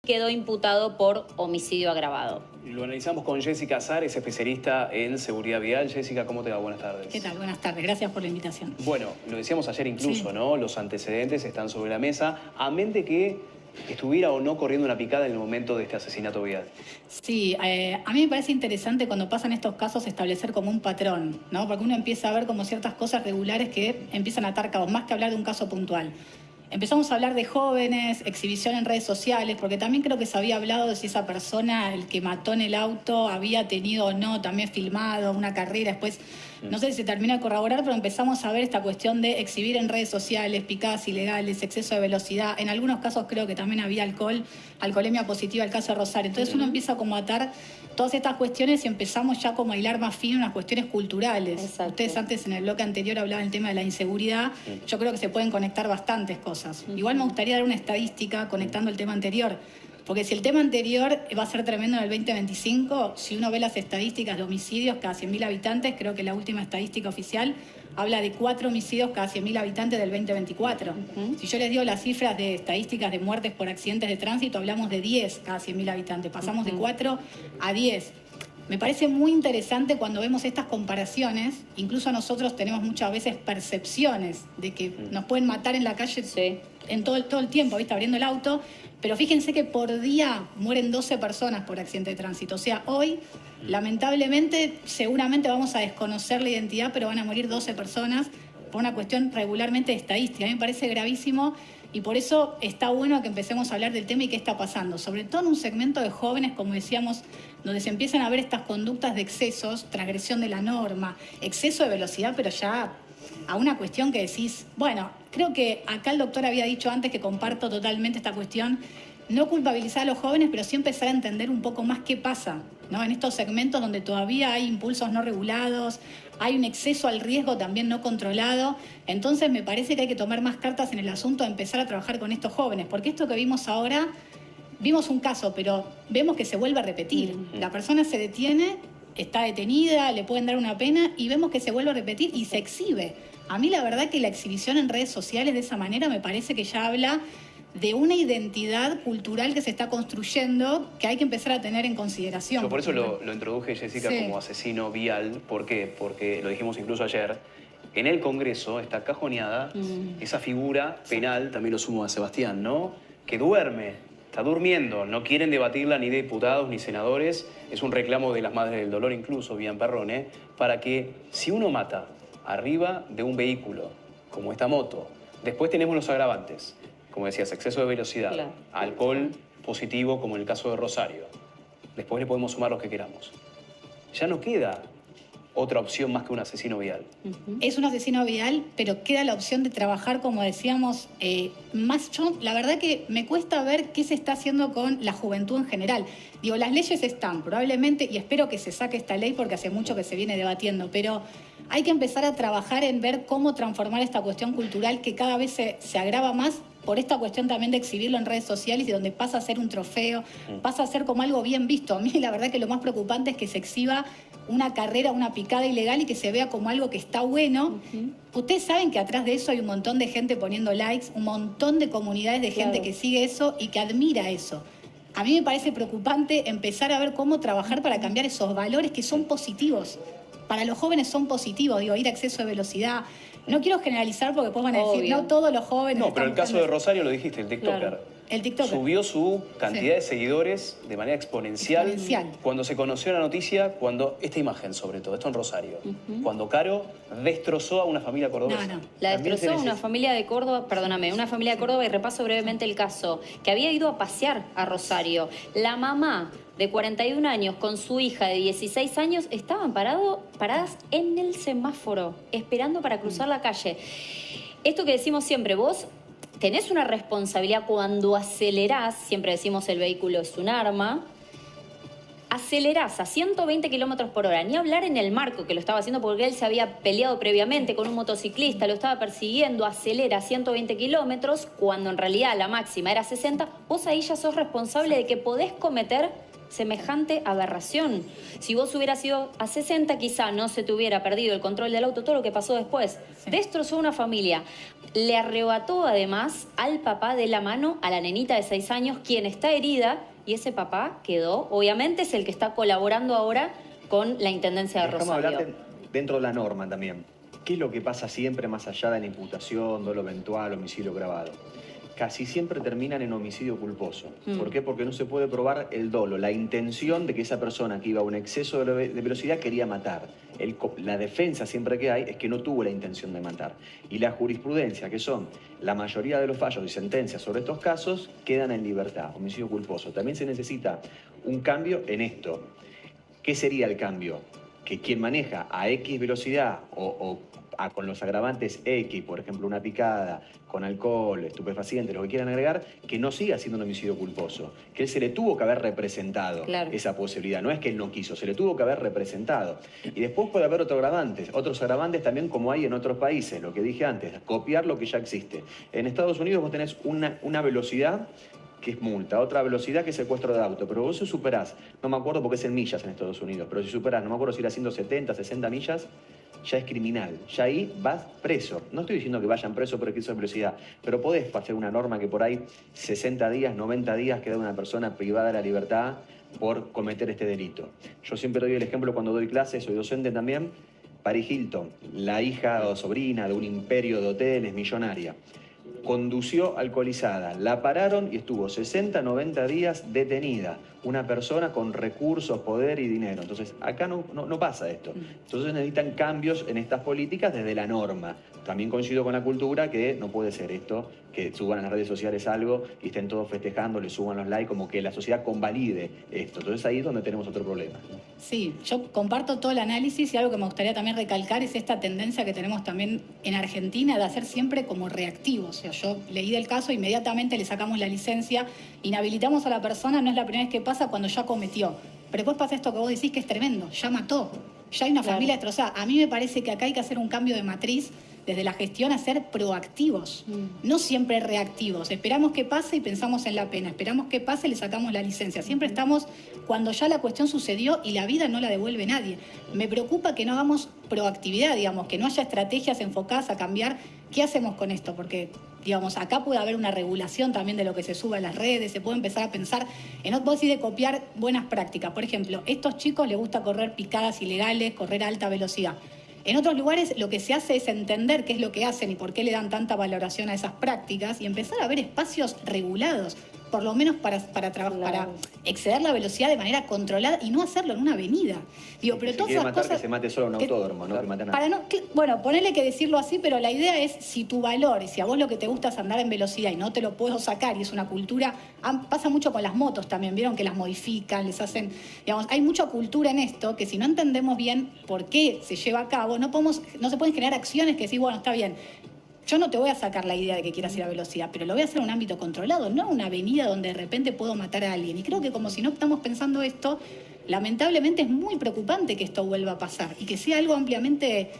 quedó imputado por homicidio agravado. Lo analizamos con Jessica Azar, es especialista en seguridad vial. Jessica, ¿cómo te va? Buenas tardes. ¿Qué tal? Buenas tardes. Gracias por la invitación. Bueno, lo decíamos ayer incluso, Sí. ¿no? Los antecedentes están sobre la mesa, a mente que estuviera o no corriendo una picada en el momento de este asesinato vial. Sí, a mí me parece interesante cuando pasan estos casos establecer como un patrón, ¿no? Porque uno empieza a ver como ciertas cosas regulares que empiezan a atar cabos, más que hablar de un caso puntual. Empezamos a hablar de jóvenes, exhibición en redes sociales, porque también creo que se había hablado de si esa persona, el que mató en el auto, había tenido o no también filmado una carrera. Después, no sé si se termina de corroborar, pero empezamos a ver esta cuestión de exhibir en redes sociales, picadas ilegales, exceso de velocidad. En algunos casos creo que también había alcohol, alcoholemia positiva, el caso de Rosario. Entonces uno empieza como a atar todas estas cuestiones y empezamos ya como a hilar más fino unas cuestiones culturales. Exacto. Ustedes antes en el bloque anterior hablaban del tema de la inseguridad. Yo creo que se pueden conectar bastantes cosas. Igual me gustaría dar una estadística conectando el tema anterior. Porque si el tema anterior va a ser tremendo en el 2025, si uno ve las estadísticas de homicidios cada 100.000 habitantes, creo que la última estadística oficial habla de 4 homicidios cada 100.000 habitantes del 2024. Si yo les digo las cifras de estadísticas de muertes por accidentes de tránsito, hablamos de 10 cada 100.000 habitantes. Pasamos de 4 a 10. Me parece muy interesante cuando vemos estas comparaciones. Incluso nosotros tenemos muchas veces percepciones de que nos pueden matar en la calle en todo el tiempo, ¿viste? Abriendo el auto. Pero fíjense que por día mueren 12 personas por accidente de tránsito. O sea, hoy, lamentablemente, seguramente vamos a desconocer la identidad, pero van a morir 12 personas por una cuestión regularmente de estadística. A mí me parece gravísimo y por eso está bueno que empecemos a hablar del tema y qué está pasando. Sobre todo en un segmento de jóvenes, como decíamos, donde se empiezan a ver estas conductas de excesos, transgresión de la norma, exceso de velocidad, pero ya a una cuestión que decís, bueno, creo que acá el doctor había dicho antes que comparto totalmente esta cuestión, no culpabilizar a los jóvenes, pero sí empezar a entender un poco más qué pasa, ¿no? En estos segmentos donde todavía hay impulsos no regulados, hay un exceso al riesgo también no controlado. Entonces me parece que hay que tomar más cartas en el asunto, empezar a trabajar con estos jóvenes, porque esto que vimos ahora, vimos un caso, pero vemos que se vuelve a repetir. La persona se detiene, está detenida, le pueden dar una pena y vemos que se vuelve a repetir y se exhibe. A mí la verdad que la exhibición en redes sociales de esa manera me parece que ya habla de una identidad cultural que se está construyendo que hay que empezar a tener en consideración. Yo por eso lo introduje, Jessica, como asesino vial. ¿Por qué? Porque lo dijimos incluso ayer. En el Congreso está cajoneada esa figura penal, también lo sumo a Sebastián, ¿no? Que duerme, está durmiendo. No quieren debatirla ni diputados ni senadores. Es un reclamo de las Madres del Dolor, incluso, Bian Perrone, para que si uno mata arriba de un vehículo, como esta moto, después tenemos los agravantes, como decías, exceso de velocidad, alcohol positivo, como en el caso de Rosario. Después le podemos sumar los que queramos. Ya no queda otra opción más que un asesino vial. Es un asesino vial, pero queda la opción de trabajar, como decíamos, más. Yo, la verdad que me cuesta ver qué se está haciendo con la juventud en general. Digo, las leyes están, probablemente, y espero que se saque esta ley porque hace mucho que se viene debatiendo, pero hay que empezar a trabajar en ver cómo transformar esta cuestión cultural que cada vez se agrava más por esta cuestión también de exhibirlo en redes sociales y donde pasa a ser un trofeo, pasa a ser como algo bien visto. A mí la verdad que lo más preocupante es que se exhiba una carrera, una picada ilegal y que se vea como algo que está bueno. Ustedes saben que atrás de eso hay un montón de gente poniendo likes, un montón de comunidades de gente que sigue eso y que admira eso. A mí me parece preocupante empezar a ver cómo trabajar para cambiar esos valores que son positivos. Para los jóvenes son positivos, digo, ir a exceso de velocidad. No quiero generalizar porque después van a decir, no todos los jóvenes... No, pero el caso de Rosario lo dijiste, el TikToker. Claro. El TikToker subió su cantidad de seguidores de manera exponencial. Cuando se conoció la noticia, cuando esta imagen sobre todo, esto en Rosario, cuando Caro destrozó a una familia cordobesa. La destrozó a una familia de Córdoba, perdóname, una familia de Córdoba, y repaso brevemente el caso, que había ido a pasear a Rosario. La mamá de 41 años con su hija de 16 años estaban paradas en el semáforo, esperando para cruzar la calle. Esto que decimos siempre, vos tenés una responsabilidad cuando acelerás, siempre decimos el vehículo es un arma, acelerás a 120 kilómetros por hora, ni hablar en el Marco, que lo estaba haciendo porque él se había peleado previamente con un motociclista, lo estaba persiguiendo, acelera a 120 kilómetros, cuando en realidad la máxima era 60, vos ahí ya sos responsable de que podés cometer semejante aberración. Si vos hubieras ido a 60, quizá no se te hubiera perdido el control del auto, todo lo que pasó después. Sí. Destrozó una familia. Le arrebató además al papá de la mano a la nenita de 6 años, quien está herida, y ese papá quedó, obviamente es el que está colaborando ahora con la Intendencia de Rosario. Hablarte dentro de la norma también. ¿Qué es lo que pasa siempre más allá de la imputación, dolo eventual, homicidio agravado? Casi siempre terminan en homicidio culposo. ¿Por qué? Porque no se puede probar el dolo, la intención de que esa persona que iba a un exceso de velocidad quería matar. La defensa siempre que hay es que no tuvo la intención de matar. Y la jurisprudencia, que son la mayoría de los fallos y sentencias sobre estos casos, quedan en libertad, homicidio culposo. También se necesita un cambio en esto. ¿Qué sería el cambio? Que quien maneja a X velocidad con los agravantes X, por ejemplo, una picada, con alcohol, estupefacientes, lo que quieran agregar, que no siga siendo un homicidio culposo. Que él se le tuvo que haber representado esa posibilidad. No es que él no quiso, se le tuvo que haber representado. Y después puede haber otros agravantes también como hay en otros países, lo que dije antes, copiar lo que ya existe. En Estados Unidos vos tenés una velocidad que es multa, otra velocidad que es secuestro de auto, pero vos si superás, no me acuerdo porque es en millas en Estados Unidos, pero si superás, no me acuerdo si era 170, 60 millas, ya es criminal, ya ahí vas preso. No estoy diciendo que vayan presos por exceso de velocidad, pero podés hacer una norma que por ahí 60 días, 90 días queda una persona privada de la libertad por cometer este delito. Yo siempre doy el ejemplo cuando doy clases, soy docente también. Paris Hilton, la hija o sobrina de un imperio de hoteles millonaria, condució alcoholizada, la pararon y estuvo 60, 90 días detenida. Una persona con recursos, poder y dinero. Entonces, acá no pasa esto. Entonces necesitan cambios en estas políticas desde la norma. También coincido con la cultura que no puede ser esto, que suban a las redes sociales algo y estén todos festejando, le suban los likes, como que la sociedad convalide esto. Entonces ahí es donde tenemos otro problema, ¿no? Sí, yo comparto todo el análisis y algo que me gustaría también recalcar es esta tendencia que tenemos también en Argentina de hacer siempre como reactivos. O sea, yo leí del caso, inmediatamente le sacamos la licencia, inhabilitamos a la persona, no es la primera vez que pasa cuando ya cometió. Pero después pasa esto que vos decís que es tremendo, ya mató, ya hay una familia destrozada. A mí me parece que acá hay que hacer un cambio de matriz desde la gestión a ser proactivos, no siempre reactivos. Esperamos que pase y pensamos en la pena, esperamos que pase y le sacamos la licencia. Siempre estamos cuando ya la cuestión sucedió y la vida no la devuelve nadie. Me preocupa que no hagamos proactividad, digamos, que no haya estrategias enfocadas a cambiar qué hacemos con esto, porque digamos, acá puede haber una regulación también de lo que se sube a las redes, se puede empezar a pensar en vos decís de copiar buenas prácticas. Por ejemplo, a estos chicos les gusta correr picadas ilegales, correr a alta velocidad. En otros lugares lo que se hace es entender qué es lo que hacen y por qué le dan tanta valoración a esas prácticas y empezar a ver espacios regulados, por lo menos para exceder la velocidad de manera controlada y no hacerlo en una avenida. Digo, pero todas esas cosas que se mate solo en un autódromo, ¿no? Que maten a... Bueno, ponele que decirlo así, pero la idea es si tu valor, y si a vos lo que te gusta es andar en velocidad y no te lo puedo sacar y es una cultura, pasa mucho con las motos también, vieron que las modifican, les hacen, digamos, hay mucha cultura en esto que si no entendemos bien por qué se lleva a cabo, no se pueden generar acciones que decir, bueno, está bien, yo no te voy a sacar la idea de que quieras ir a velocidad, pero lo voy a hacer en un ámbito controlado, no en una avenida donde de repente puedo matar a alguien. Y creo que como si no estamos pensando esto, lamentablemente es muy preocupante que esto vuelva a pasar y que sea algo ampliamente,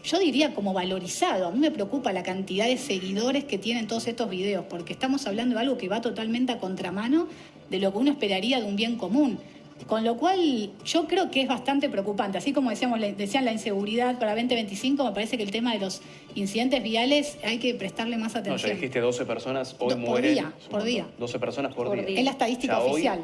yo diría como valorizado. A mí me preocupa la cantidad de seguidores que tienen todos estos videos, porque estamos hablando de algo que va totalmente a contramano de lo que uno esperaría de un bien común. Con lo cual, yo creo que es bastante preocupante. Así como decían la inseguridad para 2025, me parece que el tema de los incidentes viales hay que prestarle más atención. No, ya dijiste 12 personas, hoy mueren. Por día. 12 personas por día. Es la estadística oficial.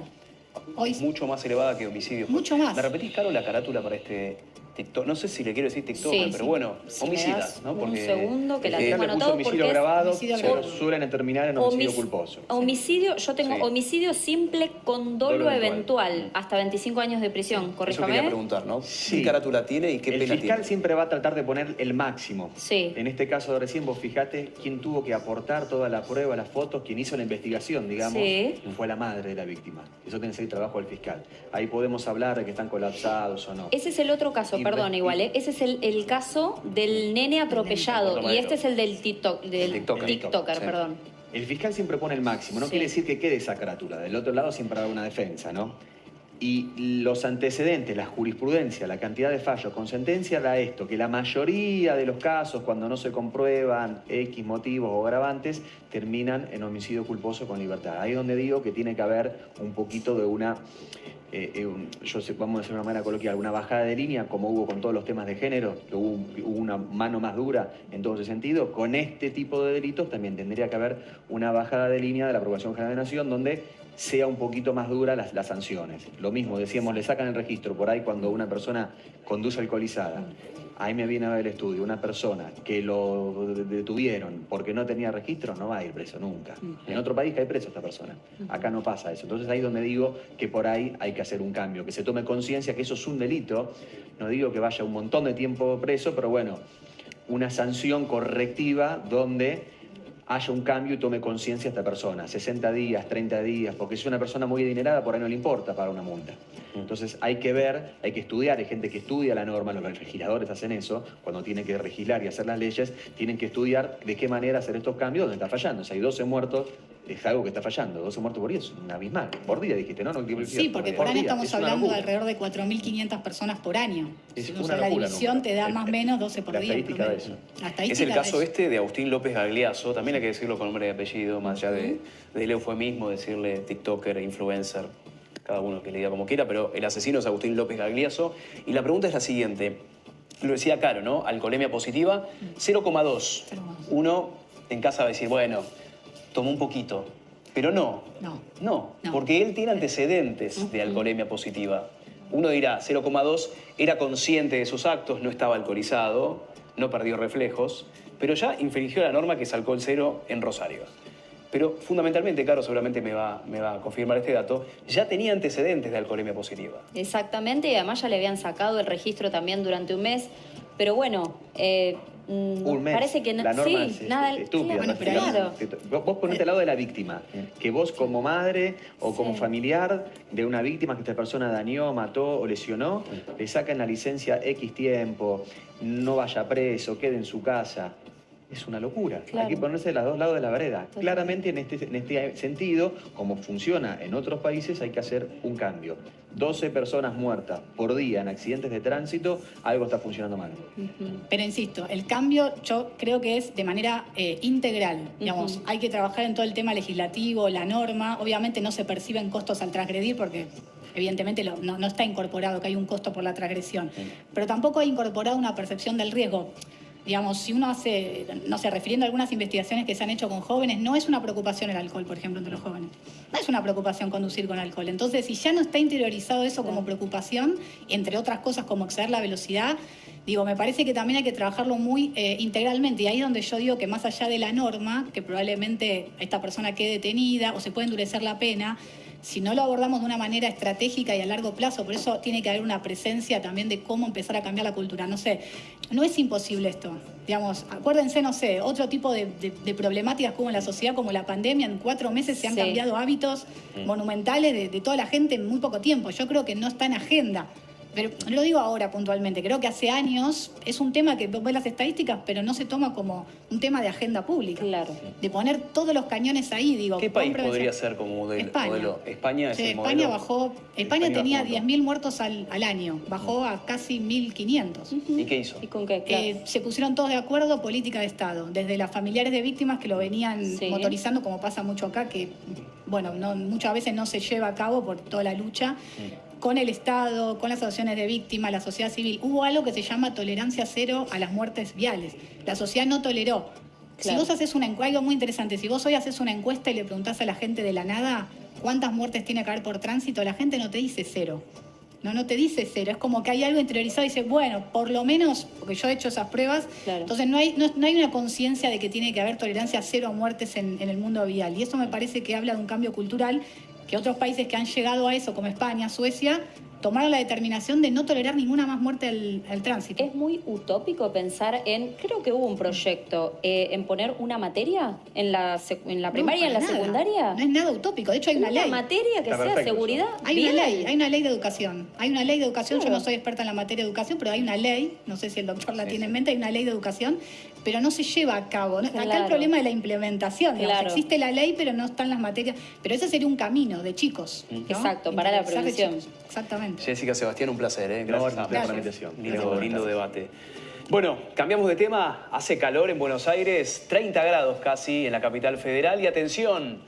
Hoy es mucho más elevada que homicidios. Mucho más. ¿Me repetís, Caro, la carátula para este TikTok? No sé si le quiero decir TikTok, pero bueno, homicidas, ¿no? Porque un segundo que la tengo anotado anotado homicidio agravado, suelen terminar en homicidio culposo. Homicidio, yo tengo homicidio simple con dolo eventual, hasta 25 años de prisión, corríjame. Eso quería preguntar, ¿no? ¿Qué carátula tiene y qué pena tiene? El fiscal siempre va a tratar de poner el máximo. Sí. En este caso de recién, vos fijate quién tuvo que aportar toda la prueba, las fotos, quien hizo la investigación, digamos, fue la madre de la víctima. Eso tiene que ser el trabajo del fiscal. Ahí podemos hablar de que están colapsados o no. Ese es el otro caso, perdón, igual, ese es el caso del nene atropellado y este es el del TikToker, perdón. El fiscal siempre pone el máximo, no quiere decir que quede esa carátula. Del otro lado siempre habrá una defensa, ¿no? Y los antecedentes, la jurisprudencia, la cantidad de fallos con sentencia da esto, que la mayoría de los casos, cuando no se comprueban X motivos o agravantes, terminan en homicidio culposo con libertad. Ahí es donde digo que tiene que haber un poquito de una, vamos a decir de una manera coloquial, una bajada de línea, como hubo con todos los temas de género, que hubo una mano más dura en todo ese sentido. Con este tipo de delitos también tendría que haber una bajada de línea de la Procuración General de la Nación, donde sea un poquito más dura las sanciones. Lo mismo, decíamos, le sacan el registro por ahí cuando una persona conduce alcoholizada. Ahí me viene a ver el estudio, una persona que lo detuvieron porque no tenía registro no va a ir preso nunca. En otro país cae preso esta persona. Acá no pasa eso. Entonces ahí es donde digo que por ahí hay que hacer un cambio, que se tome conciencia que eso es un delito. No digo que vaya un montón de tiempo preso, pero bueno, una sanción correctiva donde haya un cambio y tome conciencia esta persona. 60 días, 30 días, porque si es una persona muy adinerada, por ahí no le importa pagar una multa. Entonces hay que ver, hay que estudiar, hay gente que estudia la norma, los legisladores hacen eso, cuando tienen que legislar y hacer las leyes, tienen que estudiar de qué manera hacer estos cambios donde está fallando. Si hay 12 muertos, es algo que está fallando. 12 muertos por día es un abismal. Por día dijiste, ¿no? Sí, porque por año estamos hablando de alrededor de 4.500 personas por año. Es o sea, la división te da más o menos 12 por día. Estadística de eso. Es el caso de Agustín López Gagliasso, también hay que decirlo con nombre y apellido, más allá del eufemismo, decirle tiktoker, influencer, cada uno que le diga como quiera, pero el asesino es Agustín López Gagliasso. Y la pregunta es la siguiente, lo decía Caro, ¿no? Alcoholemia positiva, 0,2. Uno en casa va a decir, bueno, tomó un poquito, pero no, porque él tiene antecedentes de alcoholemia positiva. Uno dirá, 0,2, era consciente de sus actos, no estaba alcoholizado, no perdió reflejos, pero ya infringió la norma que es alcohol cero en Rosario. Pero fundamentalmente, Caro seguramente me va a confirmar este dato, ya tenía antecedentes de alcoholemia positiva. Exactamente, y además ya le habían sacado el registro también durante un mes, pero bueno... un mes. Parece que no, la norma sí, es nada, estúpida. claro, ¿No? claro. Vos ponete al lado de la víctima, que vos como madre o como familiar de una víctima que esta persona dañó, mató o lesionó, le sacan la licencia X tiempo, no vaya preso, quede en su casa. Es una locura. Claro. Hay que ponerse de los dos lados de la vereda. Total. Claramente en este sentido, como funciona en otros países, hay que hacer un cambio. 12 personas muertas por día en accidentes de tránsito, algo está funcionando mal. Pero insisto, el cambio yo creo que es de manera integral. Digamos, hay que trabajar en todo el tema legislativo, la norma. Obviamente no se perciben costos al transgredir porque evidentemente no está incorporado que hay un costo por la transgresión. Pero tampoco hay incorporado una percepción del riesgo. Digamos, si uno hace, no sé, refiriendo a algunas investigaciones que se han hecho con jóvenes, no es una preocupación el alcohol, por ejemplo, entre los jóvenes. No es una preocupación conducir con alcohol. Entonces, si ya no está interiorizado eso como preocupación, entre otras cosas como exceder la velocidad, digo, me parece que también hay que trabajarlo muy integralmente. Y ahí es donde yo digo que más allá de la norma, que probablemente esta persona quede detenida o se puede endurecer la pena, si no lo abordamos de una manera estratégica y a largo plazo, por eso tiene que haber una presencia también de cómo empezar a cambiar la cultura. No sé, no es imposible esto. Digamos, acuérdense, no sé, otro tipo de problemáticas como en la sociedad, como la pandemia, en 4 meses se han cambiado hábitos monumentales de toda la gente en muy poco tiempo. Yo creo que no está en agenda. Pero no lo digo ahora puntualmente, creo que hace años es un tema que vos ves las estadísticas, pero no se toma como un tema de agenda pública. Claro. De poner todos los cañones ahí, digo. ¿Qué país podría ser como modelo? España es el modelo. España tenía 10.000 muertos al año, bajó a casi 1.500. ¿Y qué hizo? ¿Y con qué? Claro. Se pusieron todos de acuerdo, política de Estado, desde las familiares de víctimas que lo venían motorizando, como pasa mucho acá, que bueno, muchas veces no se lleva a cabo por toda la lucha. Con el Estado, con las asociaciones de víctimas, la sociedad civil, hubo algo que se llama tolerancia cero a las muertes viales. La sociedad no toleró. Claro. Si vos haces algo muy interesante, si vos hoy haces una encuesta y le preguntás a la gente de la nada cuántas muertes tiene que haber por tránsito, la gente no te dice cero. No te dice cero. Es como que hay algo interiorizado y dice, bueno, por lo menos, porque yo he hecho esas pruebas, entonces no hay una conciencia de que tiene que haber tolerancia cero a muertes en el mundo vial. Y eso me parece que habla de un cambio cultural que otros países que han llegado a eso, como España, Suecia, tomaron la determinación de no tolerar ninguna más muerte al tránsito. Es muy utópico pensar en, creo que hubo un proyecto, en poner una materia en la primaria, en la secundaria. No es nada utópico, de hecho hay una ley. Una materia que Está sea perfecto, seguridad. Hay una vial. ley de educación. Hay una ley de educación, Claro. yo no soy experta en la materia de educación, pero hay una ley, no sé si el doctor la Sí, tiene sí. en mente, hay una ley de educación, pero no se lleva a cabo. Acá Claro. el problema es la implementación. Digamos. Claro. Existe la ley, pero no están las materias. Pero ese sería un camino de chicos. ¿no? Exacto, para la Interesar de prevención. chicos. Exactamente. Jessica, Sebastián, un placer, ¿eh? No, Gracias. gracias por la Gracias. invitación. Lindo debate. Bueno, cambiamos de tema. Hace calor en Buenos Aires, 30 grados casi en la capital federal. Y atención,